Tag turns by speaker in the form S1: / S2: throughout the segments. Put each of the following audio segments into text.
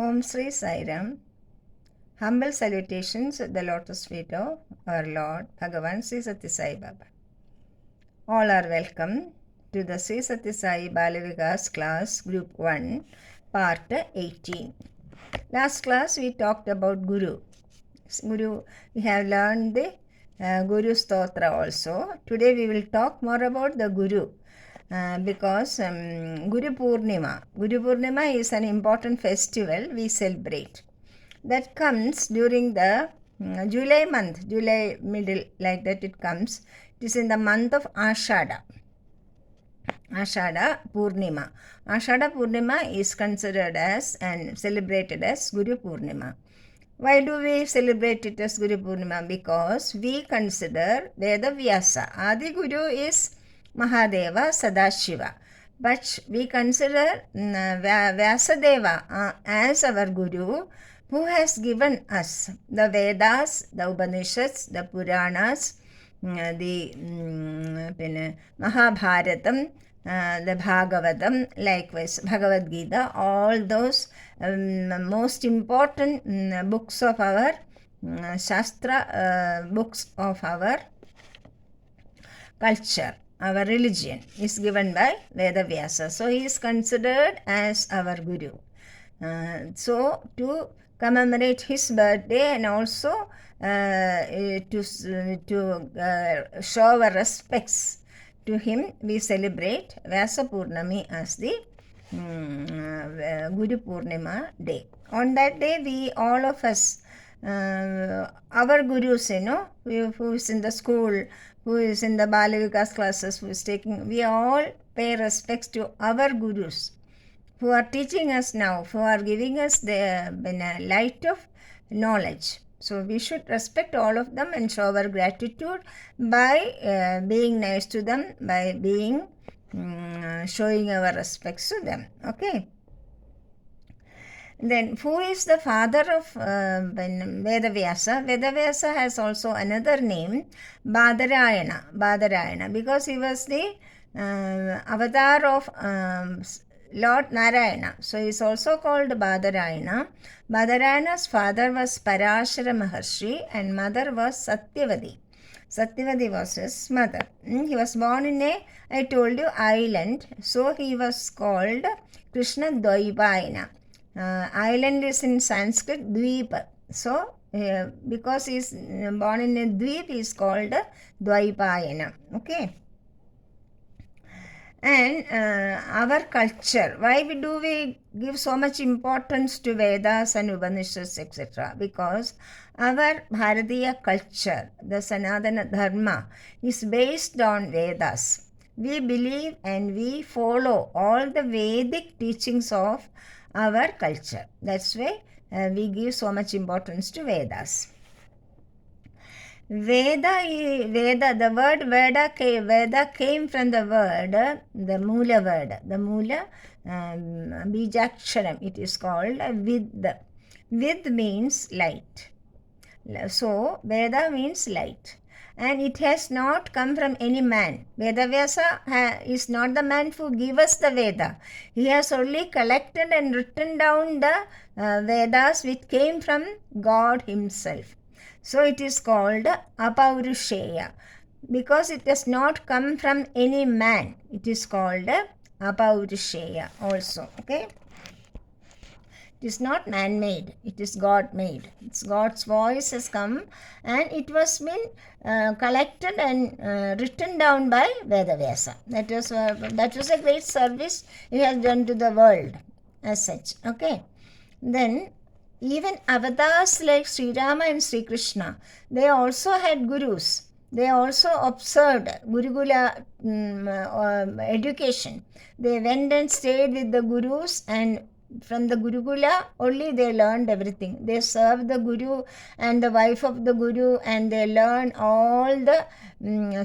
S1: Om Sri Sai Ram. Humble salutations at the lotus feet of our Lord Bhagavan Sri Sathya Sai Baba. All are welcome to the Sri Sathya Sai Balvikas Class.Group 1, Part 18. Last class we talked about Guru. We have learned the Guru Stotra also. Today we will talk more about the Guru. Because Guru Purnima is an important festival we celebrate. That comes during the July month, July middle, like that it comes. It is in the month of Ashada Purnima. Ashada Purnima is considered as and celebrated as Guru Purnima. Why do we celebrate it as Guru Purnima? Because we consider Veda Vyasa. Adi Guru is Mahadeva Sadashiva. But we consider Vyasadeva as our Guru, who has given us the Vedas, the Upanishads, the Puranas, the Mahabharatam, the Bhagavatam, likewise Bhagavad Gita, all those most important books of our Shastra, books of our culture, our religion is given by Veda Vyasa. So he is considered as our Guru. So to commemorate his birthday and also to show our respects to him, we celebrate Vyasa Purnami as the Guru Purnima day. On that day, we all of us, our gurus, who is in the school, who is in the Balvikas classes, who is taking, we all pay respects to our gurus who are teaching us now, who are giving us the light of knowledge. So we should respect all of them and show our gratitude by being nice to them, by being showing our respects to them. Okay. Then, who is the father of Veda Vyasa? Veda Vyasa has also another name, Badarayana, because he was the avatar of Lord Narayana. So he is also called Badarayana. Badarayana's father was Parashara Maharshi and mother was Satyavati. Satyavati was his mother. He was born in I told you, island. So he was called Krishna Dvaipayana. Island is in Sanskrit Dweep. So because he is born in a Dweep, he is called Dvaipayana. Okay. And our culture, why do we give so much importance to Vedas and Upanishads, etc.? Because our Bharatiya culture, the Sanatana Dharma, is based on Vedas. We believe and we follow all the Vedic teachings of our culture. That's why we give so much importance to Vedas. Veda, the word Veda came from the word, the Mula word, the Mula Bijaksharam, it is called Vid. Vid means light. So, Veda means light. And it has not come from any man. Veda Vyasa is not the man who gave us the Veda. He has only collected and written down the Vedas which came from God himself. So it is called Apaurusheya. Because it does not come from any man, it is called Apaurusheya also. Okay? It is not man-made, it is God-made. It's God's voice has come and it was been collected and written down by Veda Vyasa. That was a great service he has done to the world as such. Okay? Then even avatars like Sri Rama and Sri Krishna, they also had gurus. They also observed Gurukula education. They went and stayed with the gurus, and from the Gurukula only they learned everything. They served the guru and the wife of the guru, and they learned all the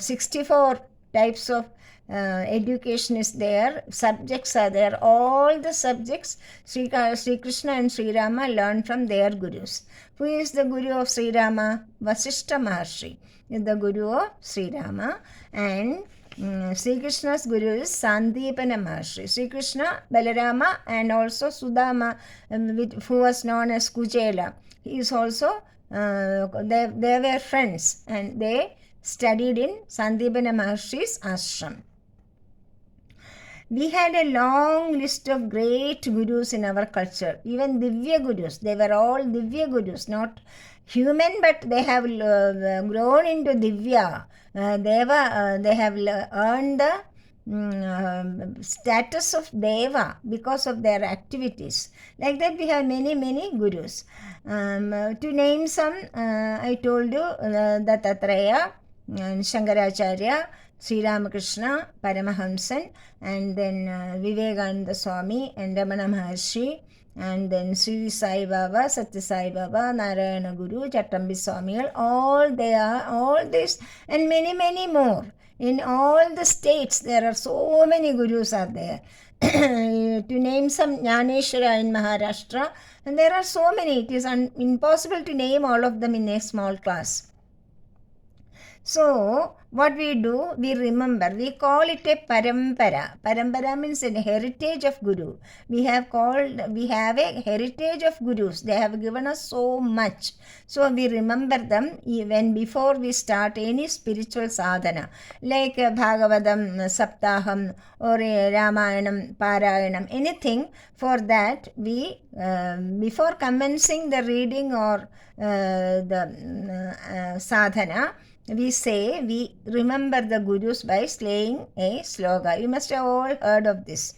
S1: 64 types of education is there, subjects are there, all the subjects Sri Krishna and Sri Rama learned from their gurus. Who is the guru of Sri Rama? Vasishtha Maharshi is the guru of Sri Rama, and Sri Krishna's guru is Sandipana Maharshi. Sri Krishna, Balarama, and also Sudama, who was known as Kuchela. He is also, they were friends, and they studied in Sandipana Maharshi's ashram. We had a long list of great gurus in our culture, even Divya gurus. They were all Divya gurus, not human, but they have grown into Divya. They have earned the status of Deva because of their activities. Like that, we have many, many gurus. To name some, I told you Dattatreya, Shankaracharya, Sri Ramakrishna, Paramahamsan, and then Vivekananda Swami and Ramana Maharshi, and then Sri Sai Baba, Sathya Sai Baba, Narayana Guru, Chattambi Swami, all they are, all this, and many, many more. In all the states, there are so many gurus are there. To name some, Jnaneshwara in Maharashtra, and there are so many. It is impossible to name all of them in a small class. So, what we do, we remember, we call it a parampara. Parampara means a heritage of guru. We have a heritage of gurus. They have given us so much. So, we remember them even before we start any spiritual sadhana. Like Bhagavatam, Saptaham, or Ramayanam, Parayanam, anything. For that, we, before commencing the reading or the sadhana, we remember the gurus by saying a sloga. You must have all heard of this.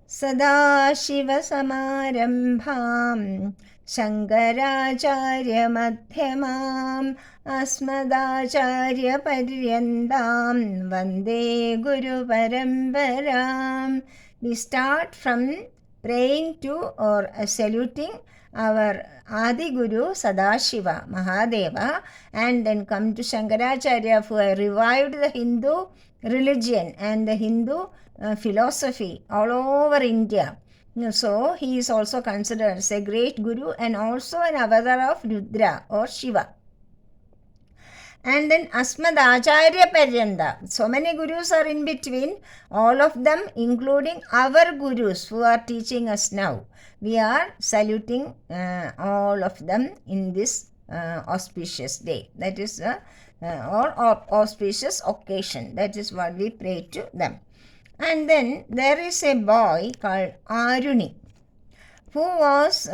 S1: Sada Shiva Samarambham Shankaracharya Madhyamam Asmadacharya Paryandam Vande Guru Paramparam. We start from praying to or saluting our Adi Guru Sadashiva Mahadeva, and then come to Shankaracharya, who revived the Hindu religion and the Hindu philosophy all over India. So he is also considered as a great guru and also an avatar of Rudra or Shiva. And then Asmadacharya Paryanda. So many gurus are in between, all of them including our gurus who are teaching us now. We are saluting all of them in this auspicious day. That is, or auspicious occasion. That is what we pray to them. And then there is a boy called Aruni, who was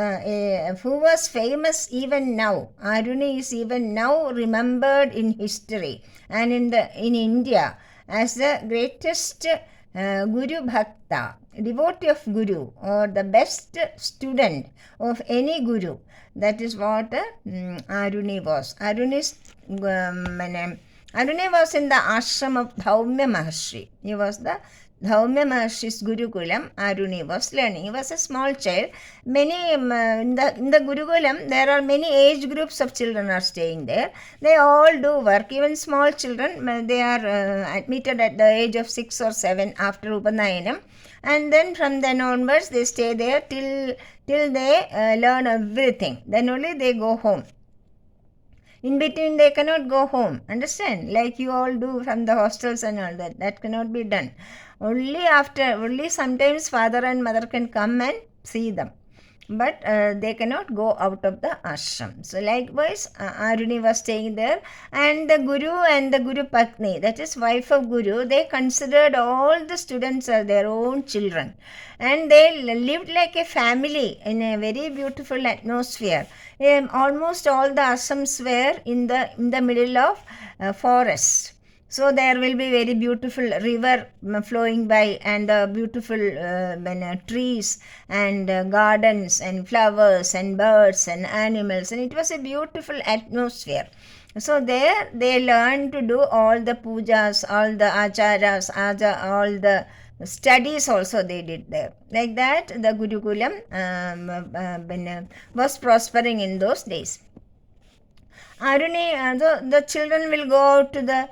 S1: famous even now. Aruni is even now remembered in history and in India as the greatest Guru Bhakta, devotee of Guru, or the best student of any Guru. That is what Aruni was. Aruni was in the ashram of Dhaumya Maharshi. He was the Dhaumya Maharshi's Gurukulam. Aruni was learning. He was a small child. Many in the Gurukulam, there are many age groups of children are staying there. They all do work. Even small children, they are admitted at the age of 6 or 7 after Upanayanam. And then from then onwards, they stay there till they learn everything. Then only they go home. In between, they cannot go home. Understand? Like you all do from the hostels and all that. That cannot be done. Only sometimes father and mother can come and see them. But they cannot go out of the ashram. So likewise, Aruni was staying there, and the Guru and the Guru Patni, that is wife of Guru, they considered all the students as their own children, and they lived like a family in a very beautiful atmosphere. Almost all the ashrams were in the middle of forest. So there will be very beautiful river flowing by, and beautiful trees and gardens and flowers and birds and animals, and it was a beautiful atmosphere. So there they learned to do all the pujas, all the acharas, all the studies also they did there. Like that, the Gurukulam was prospering in those days. Aruni, the children will go out to the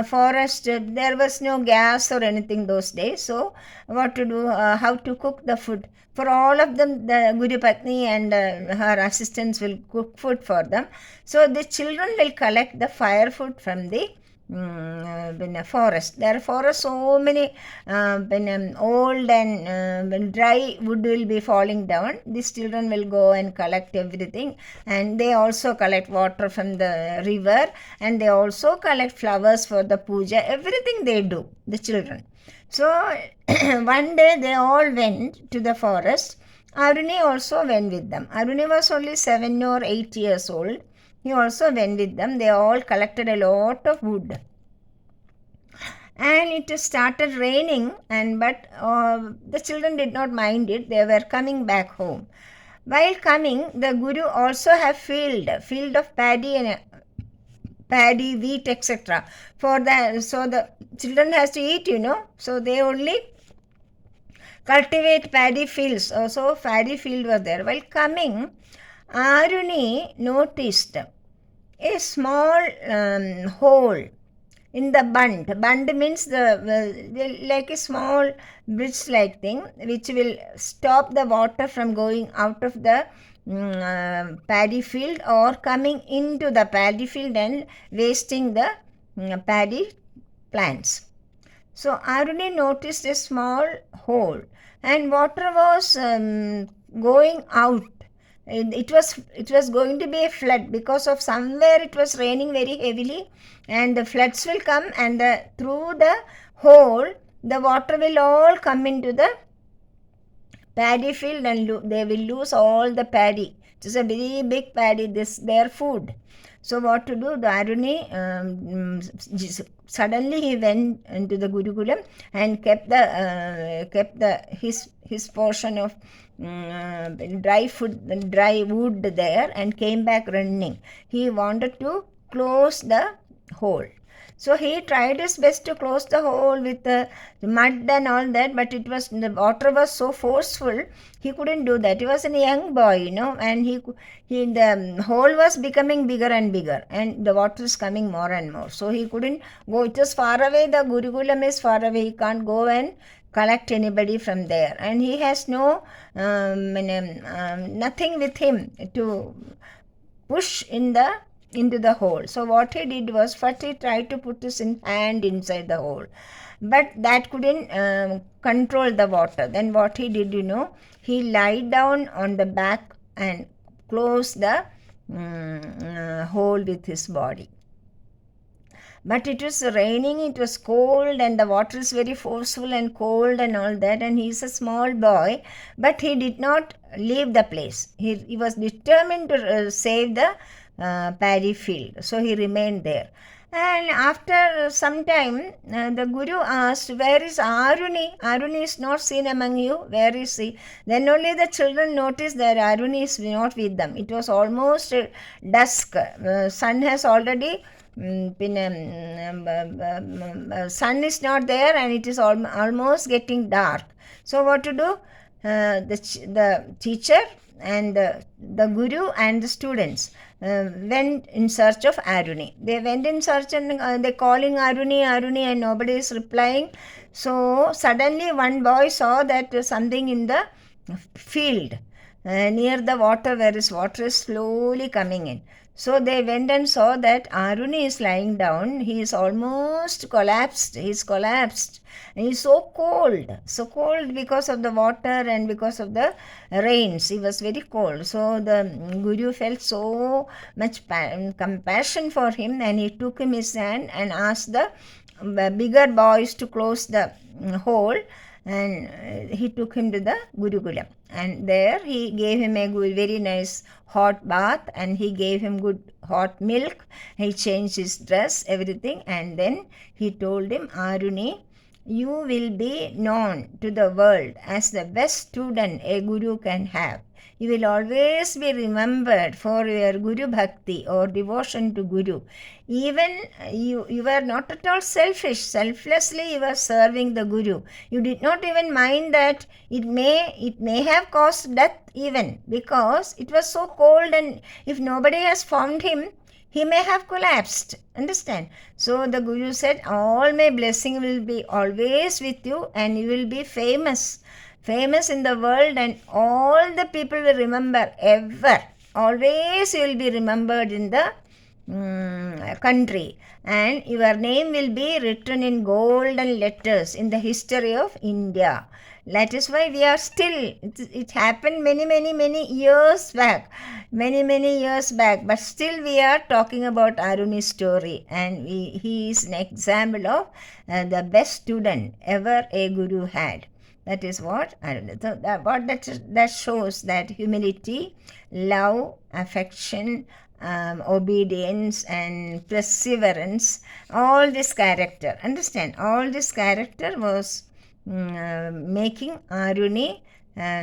S1: forest. There was no gas or anything those days. So what to do, how to cook the food. For all of them, the Guru Patni and her assistants will cook food for them. So the children will collect the firewood from the forest. There are forests, so many old and dry wood will be falling down. These children will go and collect everything, and they also collect water from the river, and they also collect flowers for the puja. Everything they do, the children. So one day they all went to the forest. Aruni also went with them. Aruni was only 7 or 8 years old. He also went with them. They all collected a lot of wood. And it started raining, but the children did not mind it. They were coming back home. While coming, the Guru also have field of paddy and paddy, wheat, etc. So the children has to eat, So they only cultivate paddy fields. So paddy field was there. While coming, Aruni noticed a small hole in the bund. Bund means like a small bridge-like thing which will stop the water from going out of the paddy field or coming into the paddy field and wasting the paddy plants. So Aruni noticed a small hole and water was going out. It was going to be a flood because of somewhere it was raining very heavily, and the floods will come, and through the hole the water will all come into the paddy field, and they will lose all the paddy. It is a very big paddy, their food. So what to do? The Aruni suddenly he went into the Gurukulam and kept his portion of dry wood there and came back running. He wanted to close the hole. So he tried his best to close the hole with the mud and all that, but the water was so forceful, he couldn't do that. He was a young boy, and the hole was becoming bigger and bigger, and the water is coming more and more. So he couldn't go. It was far away. The Gurukulam is far away. He can't go and collect anybody from there, and he has no nothing with him to push into the hole. So what he did was, first he tried to put his hand inside the hole, but that couldn't control the water. Then what he did, he lied down on the back and closed the hole with his body. But it was raining, it was cold, and the water is very forceful and cold and all that, and he is a small boy, but he did not leave the place. He was determined to save the paddy field, so he remained there. And after some time, the Guru asked, "Where is Aruni? Aruni is not seen among you. Where is he?" Then only the children noticed that Aruni is not with them. It was almost dusk. Sun has already sun is not there, and it is almost getting dark. So what to do? The teacher and the Guru and the students went in search of Aruni. They went in search, and they calling Aruni, Aruni, and nobody is replying. So suddenly one boy saw that something in the field near the water, where water is slowly coming in. So they went and saw that Aruni is lying down. He is almost collapsed. He is collapsed. And he is so cold because of the water and because of the rains. He was very cold. So the Guru felt so much compassion for him, and he took him his hand and asked the bigger boys to close the hole, and he took him to the Gurukulam. And there he gave him a very nice hot bath, and he gave him good hot milk. He changed his dress, everything, and then he told him, "Aruni, you will be known to the world as the best student a Guru can have. You will always be remembered for your Guru Bhakti or devotion to Guru. Even you were not at all selfish. Selflessly you were serving the Guru. You did not even mind that it may have caused death even, because it was so cold, and if nobody has found him, he may have collapsed. Understand? So the Guru said, all my blessing will be always with you, and you will be famous in the world, and all the people will remember ever. Always you will be remembered in the country, and your name will be written in golden letters in the history of India. That is why we are still, it happened many years back, many years back, but still we are talking about Aruni's story, and he is an example of the best student ever a guru had. That is what Aruni. So that shows that humility, love, affection, obedience and perseverance, all this character, understand, all this character was making Aruni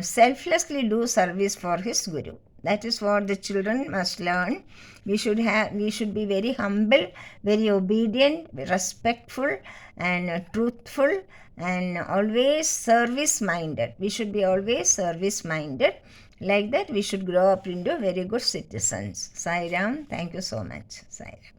S1: selflessly do service for his guru. That is what the children must learn. We should be very humble, very obedient, respectful and truthful, and always service minded. We should be always service minded. Like that we should grow up into very good citizens. Sai Ram, thank you so much. Sai Ram.